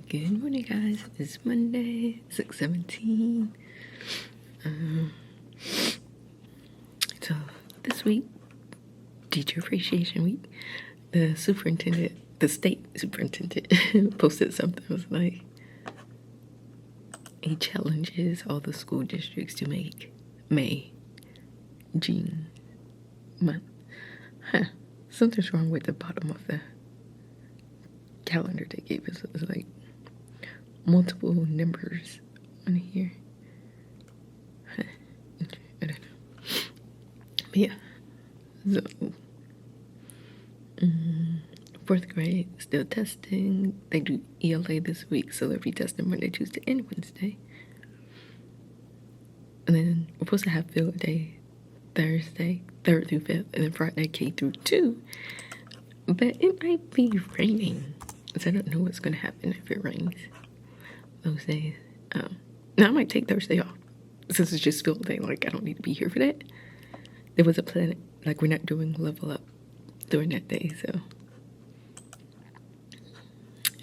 Good morning, guys. It's Monday, 6/17. So this week, Teacher Appreciation Week, the state superintendent, posted something. It was like, he challenges all the school districts to make May, June month. Something's wrong with the bottom of the calendar they gave us. It was like multiple numbers on here. I don't know. But yeah. So, fourth grade, still testing. They do ELA this week, so they'll be testing Monday, Tuesday, and Wednesday. And then we're supposed to have field day Thursday, 3rd through 5th, and then Friday, K through 2. But it might be raining, so I don't know what's going to happen if it rains those days. Now I might take Thursday off, since it's just field day. Like, I don't need to be here for that. There was a plan, like, we're not doing level up during that day, so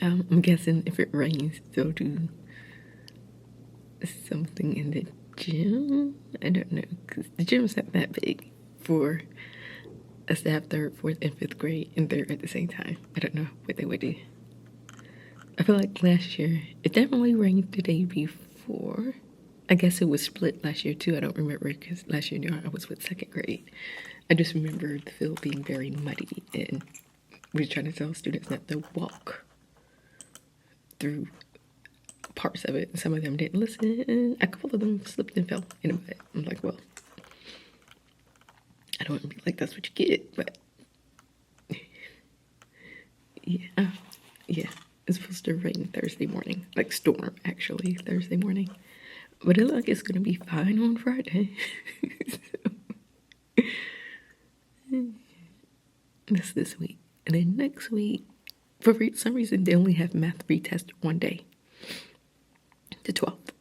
I'm guessing if it rains, they'll do something in the gym. I don't know, because the gym's not that big for us to have 3rd, 4th, and 5th grade in there at the same time. I don't know what they would do. I feel like last year, it definitely rained the day before. I guess it was split last year too. I don't remember, because last year I was with 2nd grade. I just remember the field being very muddy, and we were trying to tell students not to walk through parts of it, and some of them didn't listen. A couple of them slipped and fell in a mud. I'm like, well, I don't want to be like, that's what you get, but yeah. It's supposed to rain Thursday morning, like storm actually Thursday morning, but it looks like it's gonna be fine on Friday. That's this week, and then next week, for some reason, they only have math retest one day, the 12th.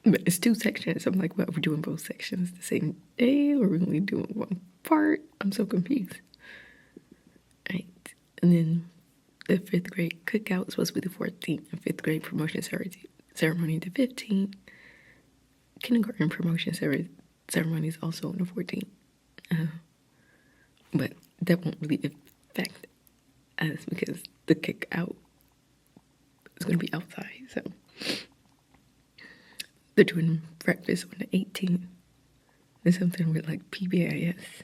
But it's 2 sections. I'm like, well, we're doing both sections the same day, or we're only doing one part? I'm so confused. Right, and then the 5th grade cookout is supposed to be the 14th, and 5th grade promotion ceremony the 15th. Kindergarten promotion ceremony is also on the 14th. But that won't really affect us, because the cookout is going to be outside. So they're doing breakfast on the 18th. There's something with like PBIS.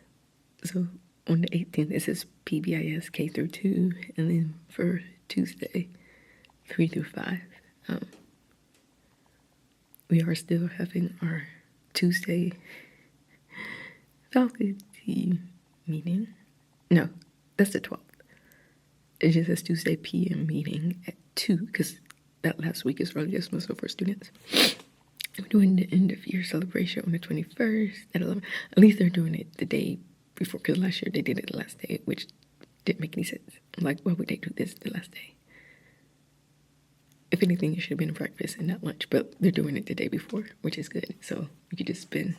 So on the 18th, it says PBIS K through 2, and then for Tuesday, 3 through 5. We are still having our Tuesday faculty meeting. No, that's the 12th. It just says Tuesday PM meeting at 2, because that last week is early dismissal for students. We're doing the end of year celebration on the 21st at 11. At least they're doing it the day before, because last year they did it the last day, which didn't make any sense. I'm like, why would they do this the last day? If anything, it should have been breakfast and not lunch, but they're doing it the day before, which is good. So you could just spend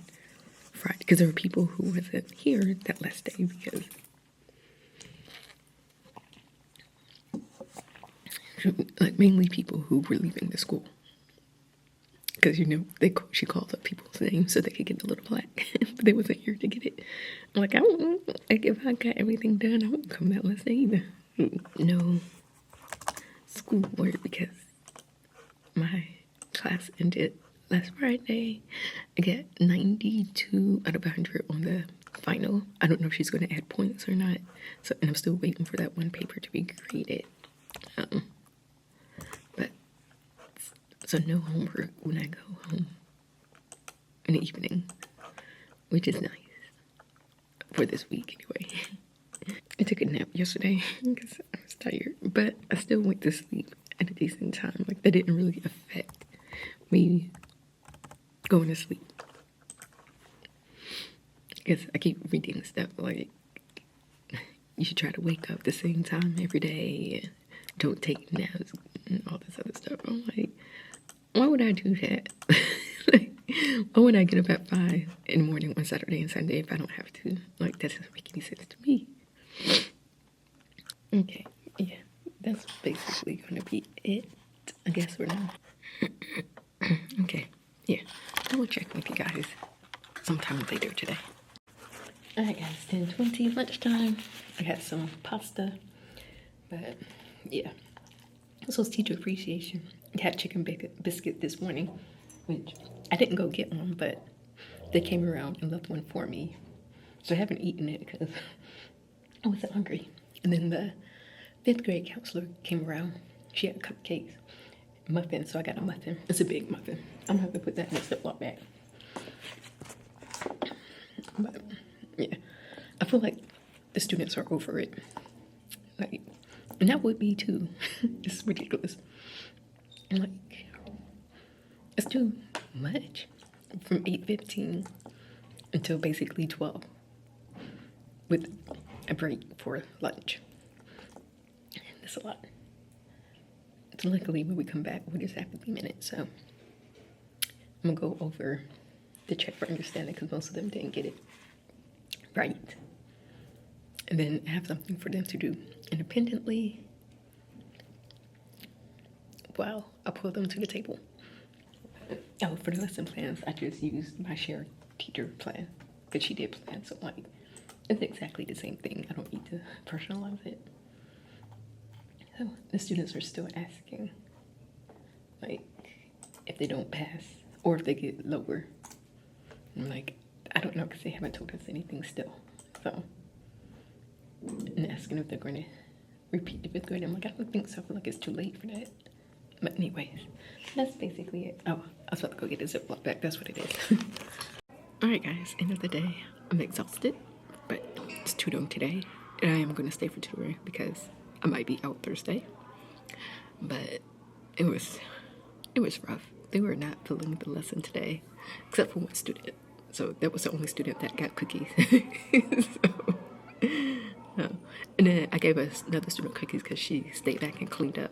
Friday, because there were people who wasn't here that last day, because like mainly people who were leaving the school. Because, she called up people's names so they could get the little plaque, but they wasn't here to get it. I'm like, if I got everything done, I won't come that last day either. No schoolwork, because my class ended last Friday. I got 92 out of 100 on the final. I don't know if she's going to add points or not. And I'm still waiting for that one paper to be graded. So no homework when I go home in the evening, which is nice for this week anyway. I took a nap yesterday because I was tired, but I still went to sleep at a decent time. Like, that didn't really affect me going to sleep. Because I keep reading stuff like, you should try to wake up the same time every day, and don't take naps and all this other stuff. I'm like, why would I do that? Like, why would I get up at 5 in the morning on Saturday and Sunday if I don't have to? Like, that doesn't make any sense to me. Okay, yeah, that's basically going to be it. I guess we're done. Okay, yeah. I will check with you guys sometime later today. Alright guys, 10:20 lunchtime. I had some pasta, but yeah. This was teacher appreciation. I had chicken biscuit this morning, which I didn't go get one, but they came around and left one for me. So I haven't eaten it because I wasn't hungry. And then the 5th grade counselor came around. She had cupcakes, muffin, so I got a muffin. It's a big muffin. I'm gonna have to put that in a Ziploc bag. But yeah, I feel like the students are over it. Like, and that would be too. It's ridiculous. Like, it's too much from 8:15 until basically 12 with a break for lunch. That's a lot. So luckily when we come back, we just have 50 minutes. So I'm gonna go over the check for understanding because most of them didn't get it right. And then have something for them to do independently while I pull them to the table. Oh, for the lesson plans, I just used my shared teacher plan because she did plan. So like, it's exactly the same thing. I don't need to personalize it. So the students are still asking, like, if they don't pass or if they get lower. I'm like, I don't know because they haven't told us anything still. So, and asking if they're going to repeat the 5th grade. I'm like, I don't think so. I feel like it's too late for that. But anyways, that's basically it. Oh, I was about to go get a Ziploc bag. That's what it is. All right, guys. End of the day. I'm exhausted, but it's tutoring today, and I am going to stay for tutoring because I might be out Thursday. But it was rough. They were not feeling the lesson today, except for one student. So that was the only student that got cookies. So, no. And then I gave another student cookies because she stayed back and cleaned up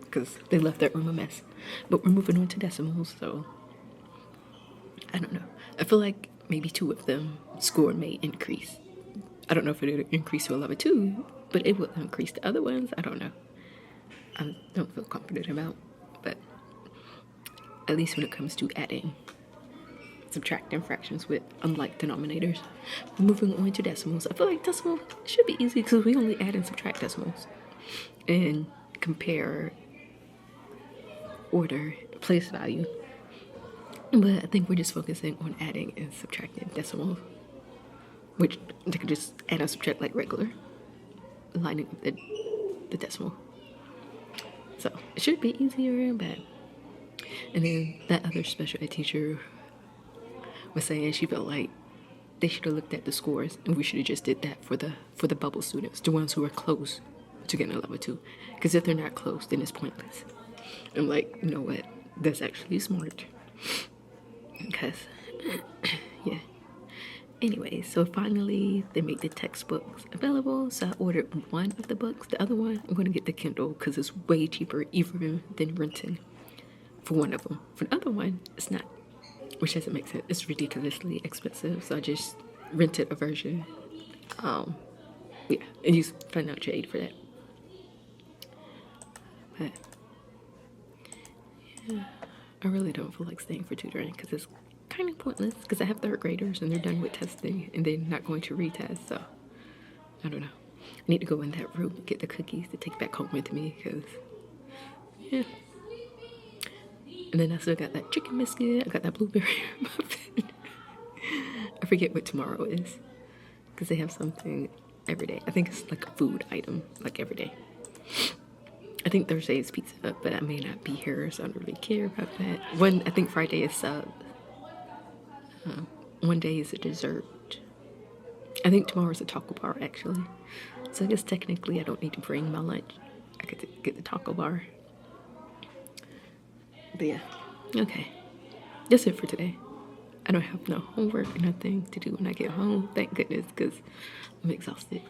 because they left that room a mess. But we're moving on to decimals, so I don't know. I feel like maybe 2 of them score may increase. I don't know if it'll increase to a level 2, but it will increase the other ones. I don't know. I don't feel confident about, but at least when it comes to adding, subtracting fractions with unlike denominators. Moving on to decimals. I feel like decimal should be easy because we only add and subtract decimals and compare order, place value. But I think we're just focusing on adding and subtracting decimals, which they could just add and subtract like regular, lining up the decimal. So it should be easier, but and then that other special ed teacher was saying she felt like they should have looked at the scores and we should have just did that for the bubble students, the ones who are close to getting a level 2. Because if they're not close, then it's pointless. I'm like, you know what? That's actually smart. Because, yeah. Anyway, so finally they made the textbooks available. So I ordered one of the books. The other one, I'm going to get the Kindle because it's way cheaper even than renting for one of them. For the other one, it's not, which doesn't make sense. It's ridiculously expensive. So I just rented a version. Yeah, and use financial aid for that. But yeah, I really don't feel like staying for tutoring because it's kind of pointless because I have 3rd graders and they're done with testing and they're not going to retest. So I don't know. I need to go in that room and get the cookies to take back home with me because, yeah. And then I still got that chicken biscuit. I got that blueberry muffin. I forget what tomorrow is because they have something every day. I think it's like a food item, like every day. I think Thursday is pizza, but I may not be here, so I don't really care about that. I think Friday is sub. One day is a dessert. I think tomorrow's a taco bar, actually. So I guess technically I don't need to bring my lunch. I could get the taco bar. But yeah, okay. That's it for today. I don't have no homework or nothing to do when I get home. Thank goodness, because I'm exhausted.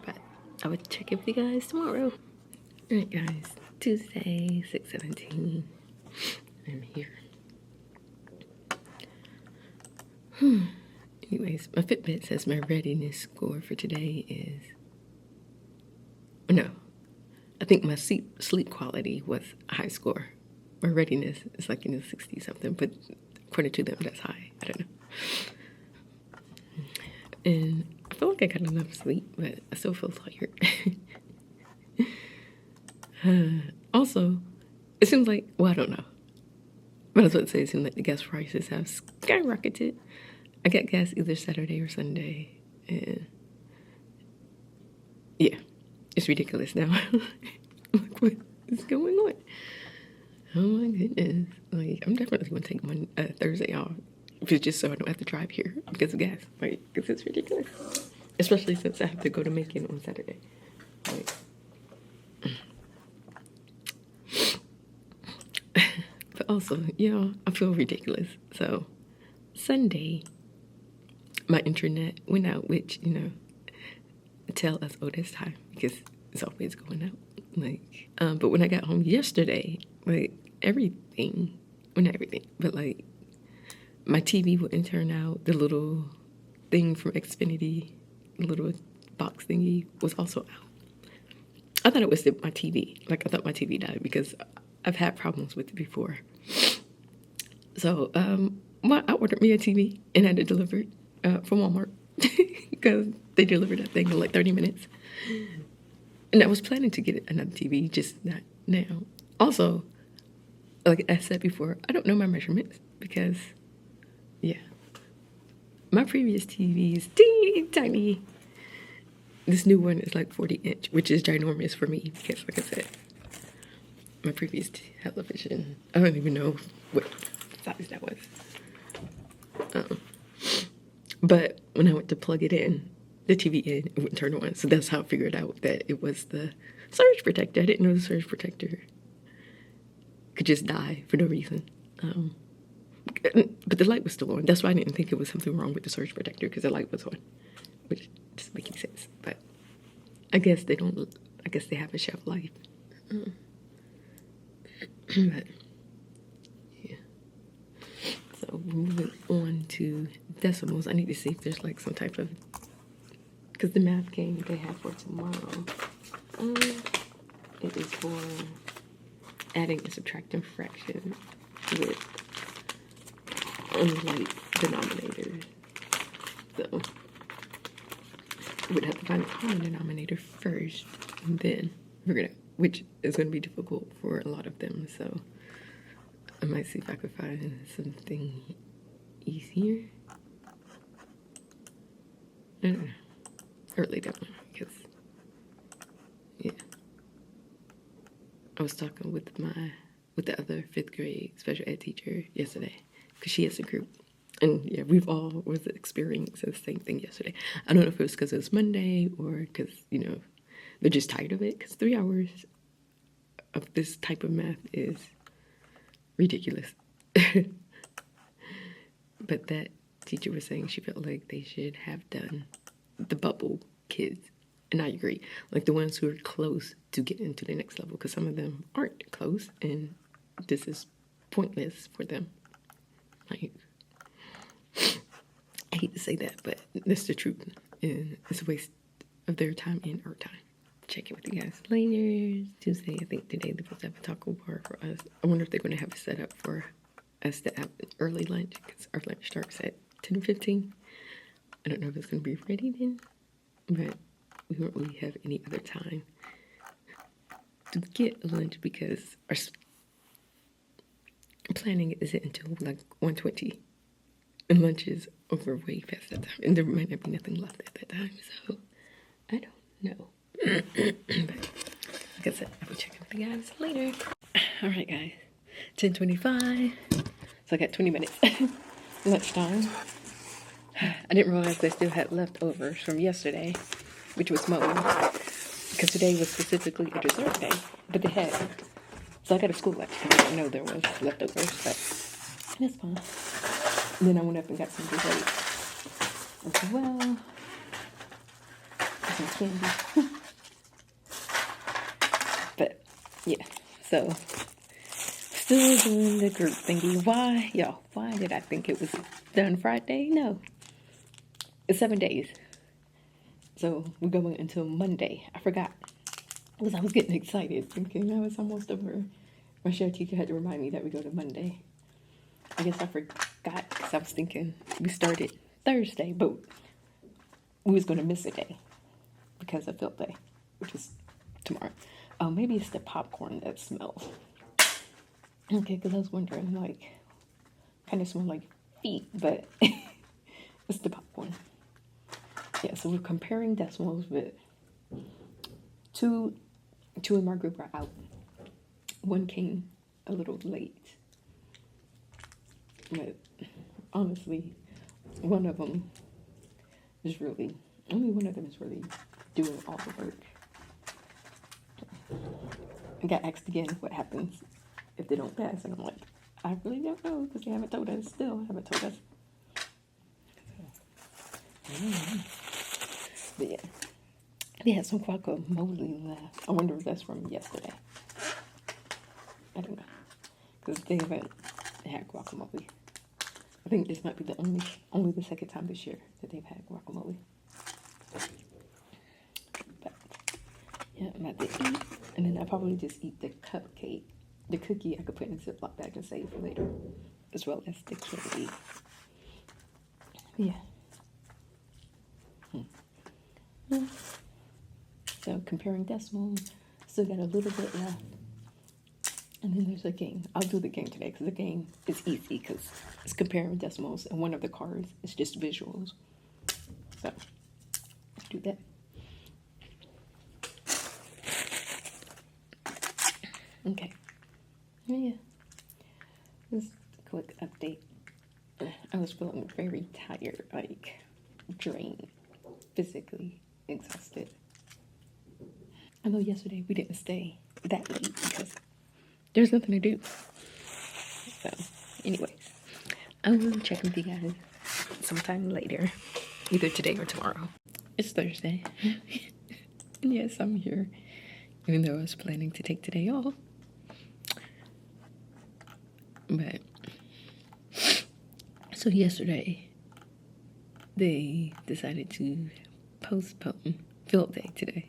But I will check in with you guys tomorrow. Alright guys, Tuesday, 6/17. I'm here. Anyways, my Fitbit says my readiness score for today is... No. I think my sleep quality was a high score. My readiness is like 60 something, but according to them, that's high. I don't know. And I feel like I got enough sleep, but I still feel tired. Also, it seems like, well, I don't know. But I was about to say, it seems like the gas prices have skyrocketed. I got gas either Saturday or Sunday. And yeah, it's ridiculous now. Like, what is going on? Oh my goodness. Like, I'm definitely going to take Thursday off. If it's just so I don't have to drive here because of gas. Like, because it's ridiculous. Especially since I have to go to Macon on Saturday. Like, but also, I feel ridiculous. So, Sunday, my internet went out, which, tell us, oh, that's time, because it's always going out. Like, but when I got home yesterday, like, everything, well, not everything, but like, my TV wouldn't turn out. The little thing from Xfinity, the little box thingy, was also out. I thought it was my TV. Like, I thought my TV died because I've had problems with it before. So, I ordered me a TV and had it delivered from Walmart because they delivered that thing in like 30 minutes. And I was planning to get another TV, just not now. Also, like I said before, I don't know my measurements because, my previous TV is teeny tiny. This new one is like 40-inch, which is ginormous for me because, like I said, my previous television, I don't even know what size that was. But when I went to plug it in, the TV in, it wouldn't turn on. So that's how I figured out that it was the surge protector. I didn't know the surge protector could just die for no reason. But the light was still on. That's why I didn't think it was something wrong with the surge protector, because the light was on, which doesn't make any sense. But I guess they have a shelf life. But yeah. So we're moving on to decimals. I need to see if there's like some type of, because the math game they have for tomorrow, it is for adding and subtracting fractions with unlike denominators. So we'd have to find a common denominator first, and then figure it out, which is going to be difficult for a lot of them. So I might see if I could find something easier. I don't know. I really don't know, because I was talking with the other 5th grade special ed teacher yesterday, because she has a group. And we've all was experiencing the same thing yesterday. I don't know if it was because it was Monday or because, they're just tired of it, because 3 hours of this type of math is ridiculous. But that teacher was saying she felt like they should have done the bubble kids. And I agree. Like the ones who are close to getting to the next level, because some of them aren't close, and this is pointless for them. Like, I hate to say that, but that's the truth. And it's a waste of their time and our time. Check in with you guys later. Tuesday, I think today they're supposed to have a taco bar for us. I wonder if they're going to have it set up for us to have an early lunch, because our lunch starts at 10:15. I don't know if it's going to be ready then, but we won't really have any other time to get lunch, because our planning isn't until like 1:20, and lunch is over way past that time, and there might not be nothing left at that time, so I don't know. But like I said, I will check with you guys later. All right, guys, 10:25, so I got 20 minutes lunchtime. I didn't realize I still had leftovers from yesterday, which was mowing, because today was specifically a dessert day, but they had, so I got a school lunch, and I didn't know there was leftovers, but that's fine. And then I went up and got some dessert as well, some candy. But yeah, so still doing the group thingy. Why did I think it was done Friday? No, it's 7 days. So we're going until Monday. I forgot. Because I was getting excited, thinking I was almost over. My show teacher had to remind me that we go to Monday. I guess I forgot because I was thinking we started Thursday, but we was going to miss a day because of field day, which is tomorrow. Oh, maybe it's the popcorn that smells. Okay, because I was wondering, like, kind of smell like feet, but it's the popcorn. Yeah, so we're comparing decimals, but two in my group are out. One came a little late, but honestly, one of them is really, only one of them is really doing all the work. I got asked again what happens if they don't pass, and I'm like, I really don't know because they haven't told us. Still haven't told us. But yeah, they had some guacamole left. I wonder if that's from yesterday. I don't know because they haven't had guacamole. I think this might be the only the second time this year that they've had guacamole. But yeah, I'm about to eat, and then I'll probably just eat the cupcake. The cookie I could put in a Ziploc bag and save for later, as well as the candy. Yeah. So comparing decimals, still got a little bit left. And then there's a game. I'll do the game today because the game is easy because it's comparing decimals, and one of the cards is just visuals. So let's do that. Okay. Yeah. Just a quick update. I was feeling very tired, like drained, physically exhausted. I know yesterday we didn't stay that late because there's nothing to do. So, anyways, I will check with you guys sometime later, either today or tomorrow. It's Thursday. Yes, I'm here, even though I was planning to take today off. But so yesterday, they decided to postpone field day today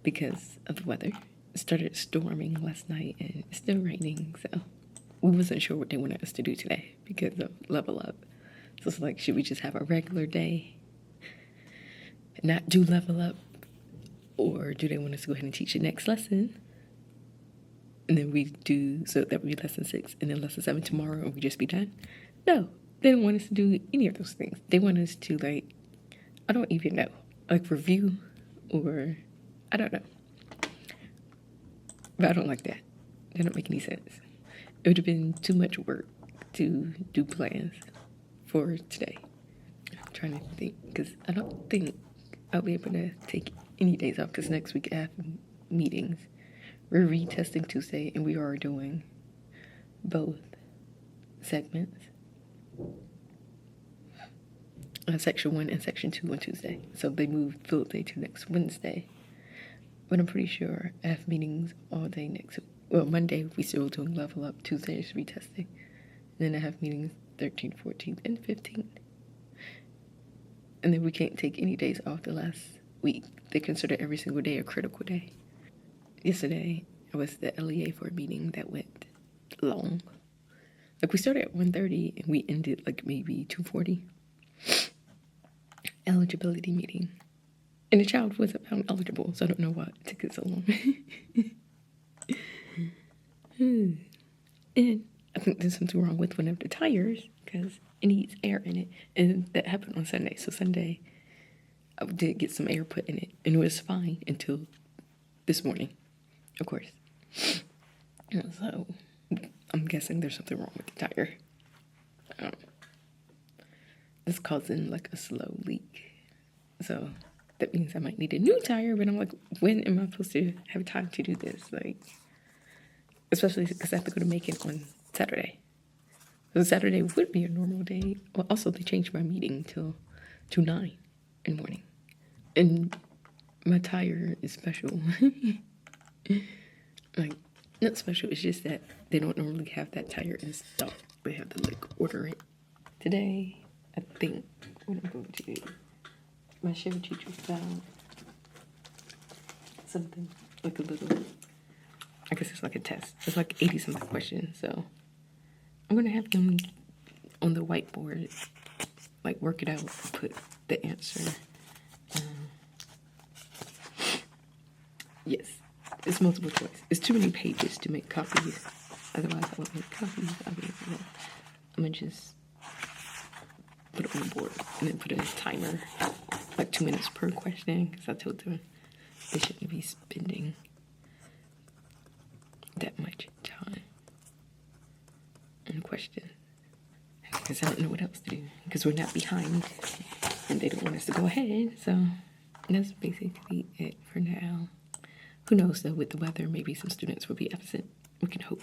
because of the weather. It started storming last night and it's still raining, so we wasn't sure what they wanted us to do today because of level up. So it's like, should we just have a regular day and not do level up? Or do they want us to go ahead and teach the next lesson? And then we do, so that would be lesson 6 and then lesson 7 tomorrow and we just be done? No, they don't want us to do any of those things. They want us to, like, I don't even know, like review or I don't know. But I don't like that. That don't make any sense. It would have been too much work to do plans for today. I'm trying to think because I don't think I'll be able to take any days off because next week I have meetings. We're retesting Tuesday and we are doing both segments. Section 1 and Section 2 on Tuesday. So they moved field day to next Wednesday. But I'm pretty sure I have meetings all day next week. Well, Monday we still doing level up. Tuesday is retesting. And then I have meetings 13th, 14th, and 15th. And then we can't take any days off the last week. They consider every single day a critical day. Yesterday, I was at the LEA for a meeting that went long. Like, we started at 1:30 and we ended like maybe 2:40. Eligibility meeting. And the child wasn't found eligible, so I don't know why it took it so long. And I think there's something wrong with one of the tires because it needs air in it. And that happened on Sunday. So Sunday, I did get some air put in it. And it was fine until this morning, of course. So I'm guessing there's something wrong with the tire. It's causing like a slow leak. So that means I might need a new tire, but I'm like, when am I supposed to have time to do this? Like, especially because I have to go to Macon on Saturday. So Saturday would be a normal day. Well, also they changed my meeting to 9 in the morning. And my tire is special. Like, not special, it's just that they don't normally have that tire in stock. They have to like order it. Today, I think what I'm going to do, my Chevy teacher found something like a little, I guess it's like a test. It's like 80 something questions. So I'm gonna have them on the whiteboard, like work it out, put the answer. Yes, it's multiple choice. It's too many pages to make copies. Otherwise, I won't make copies. I'm gonna just put it on the board and then put a timer, like 2 minutes per question, because I told them they shouldn't be spending that much time on question. Because I don't know what else to do, because we're not behind and they don't want us to go ahead. So that's basically it for now. Who knows though, with the weather, maybe some students will be absent. We can hope.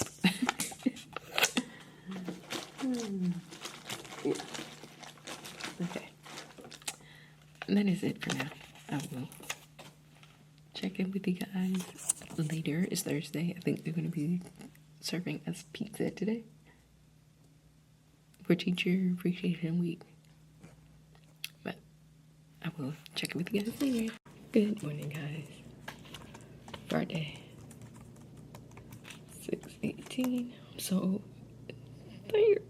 Yeah. Okay. And that is it for now. I will check in with you guys later. It's Thursday. I think they're going to be serving us pizza today for Teacher Appreciation Week. But I will check in with you guys later. Good morning, guys. Friday, 6:18. I'm so tired.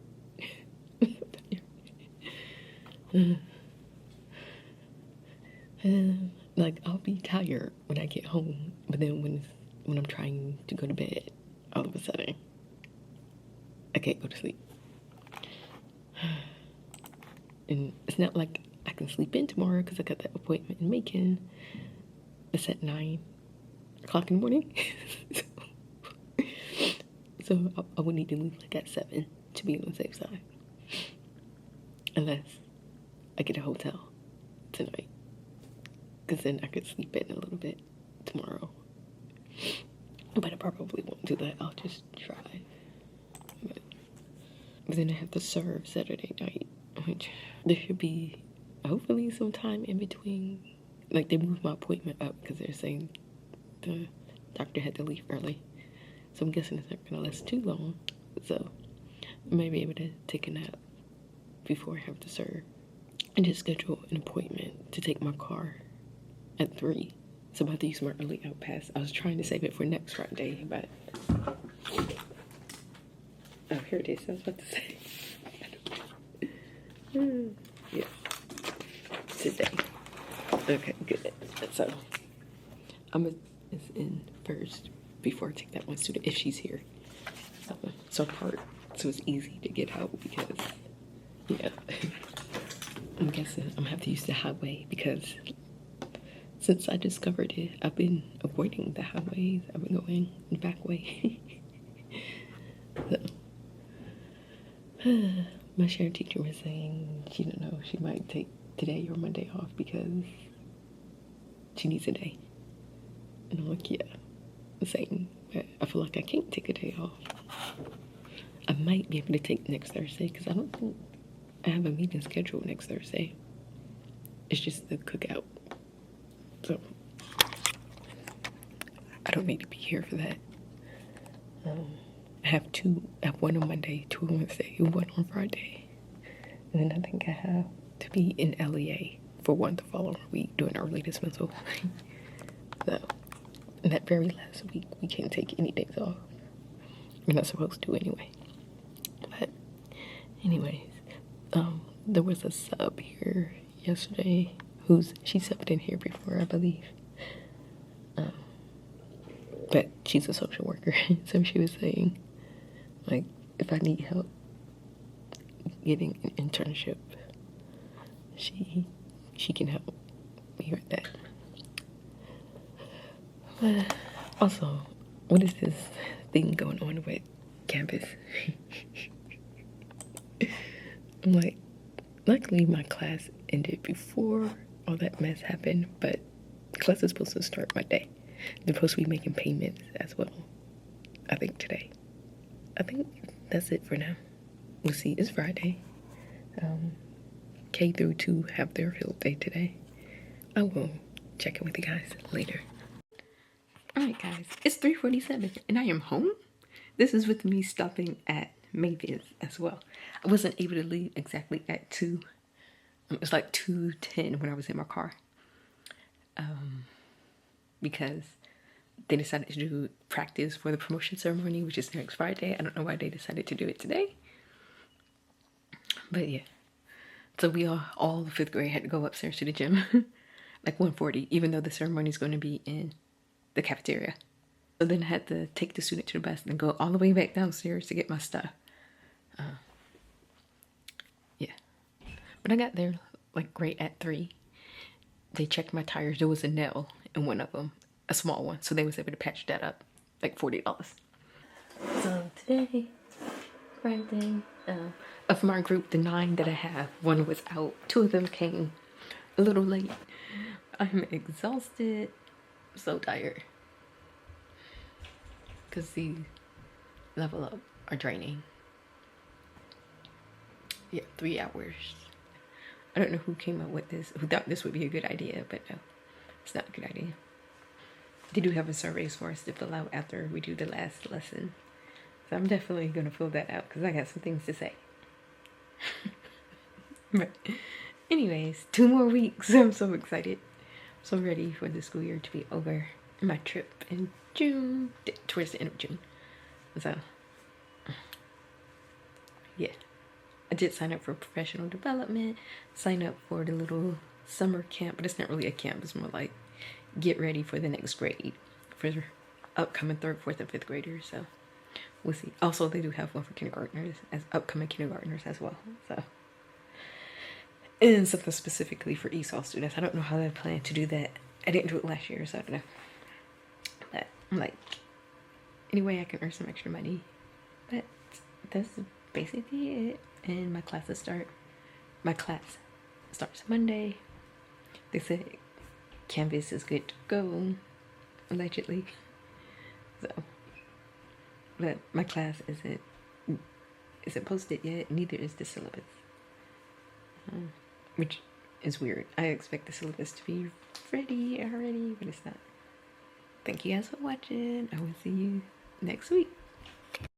Like, I'll be tired when I get home, but then when I'm trying to go to bed, all of a sudden, I can't go to sleep. And it's not like I can sleep in tomorrow because I got that appointment in Macon. It's at 9 o'clock in the morning. So I would need to leave like at 7 to be on the safe side. Unless I get a hotel tonight. Because then I could sleep in a little bit tomorrow. But I probably won't do that. I'll just try. But then I have to serve Saturday night. Which there should be hopefully some time in between. Like, they moved my appointment up because they're saying the doctor had to leave early. So I'm guessing it's not going to last too long. So I may be able to take a nap before I have to serve. I just scheduled an appointment to take my car at 3. So I'm about to use my early out pass. I was trying to save it for next Friday, but... Oh, here it is. I was about to say. Yeah. Today. Okay, good. So, I'm gonna is in first before I take that one student if she's here. So it's easy to get out because, yeah. I'm guessing I'm gonna have to use the highway because since I discovered it, I've been avoiding the highways. I've been going the back way. So, my shared teacher was saying she don't know, she might take today or Monday off because she needs a day. And I'm like, yeah, the same. But I feel like I can't take a day off. I might be able to take next Thursday because I don't think I have a meeting scheduled next Thursday. It's just the cookout. So I don't need to be here for that. I have one on Monday, 2 on Wednesday, 1 on Friday. And then I think I have to be in LEA for 1 the following week doing early dismissal. So that very last week, we can't take any days off. We're not supposed to anyway. But anyways, there was a sub here yesterday she subbed in here before, I believe. But she's a social worker, so she was saying, like, if I need help getting an internship, she can help me with that. But also, what is this thing going on with campus? I'm like, luckily my class ended before all that mess happened, but class is supposed to start Monday. They're supposed to be making payments as well, I think today. I think that's it for now. We'll see. It's Friday. K through 2 have their field day today. I will check in with you guys later. Alright guys, it's 3:47 and I am home. This is with me stopping at Mavis as well. I wasn't able to leave exactly at 2. It was like 2:10 when I was in my car. Because they decided to do practice for the promotion ceremony, which is next Friday. I don't know why they decided to do it today. But yeah. So we all the 5th grade had to go upstairs to the gym. Like 1:40, even though the ceremony is going to be in the cafeteria. So then I had to take the student to the bus and go all the way back downstairs to get my stuff. Yeah. But I got there like right at 3. They checked my tires. There was a nail in one of them, a small one. So they was able to patch that up, like $40. So today, Friday, of my group, the 9 that I have, one was out. 2 of them came a little late. I'm exhausted, so tired. Because the level up are draining. Yeah, 3 hours. I don't know who came up with this, who thought this would be a good idea, but no, it's not a good idea. They do have a surveys for us to fill out after we do the last lesson. So I'm definitely going to fill that out because I got some things to say. But anyways, 2 more weeks. I'm so excited. So ready for the school year to be over. My trip in June, towards the end of June. So, yeah. I did sign up for professional development, sign up for the little summer camp, but it's not really a camp. It's more like get ready for the next grade for upcoming 3rd, 4th, and 5th graders. So we'll see. Also, they do have one for kindergartners, as upcoming kindergartners as well. So, and something specifically for ESOL students. I don't know how they plan to do that. I didn't do it last year, so I don't know. But I'm like, anyway, I can earn some extra money. But that's basically it. And my class starts Monday. They said Canvas is good to go, allegedly. So, but my class isn't posted yet. Neither is the syllabus, which is weird. I expect the syllabus to be ready already, but it's not. Thank you guys for watching. I will see you next week.